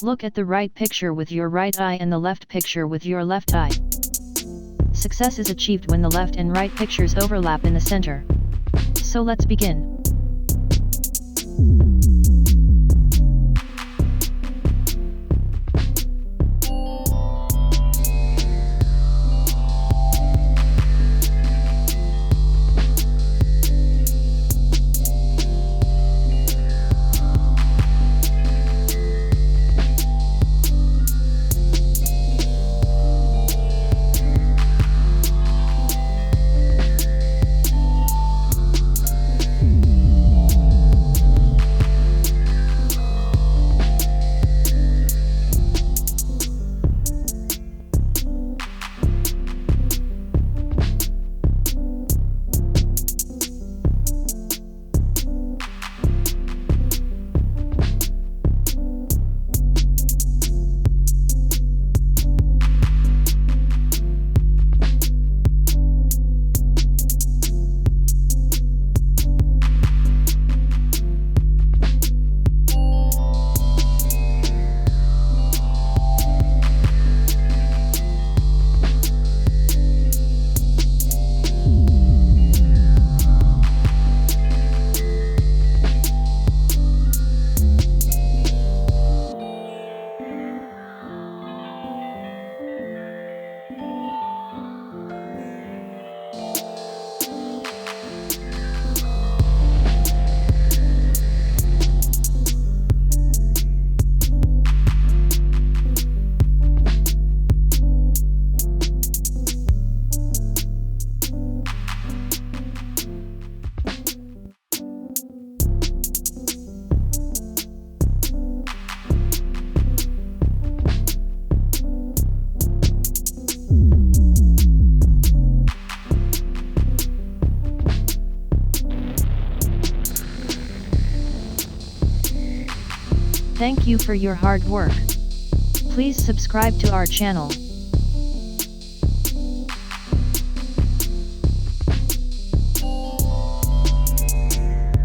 Look at the right picture with your right eye and the left picture with your left eye. Success is achieved when the left and right pictures overlap in the center. So let's begin. Thank you for your hard work. Please subscribe to our channel.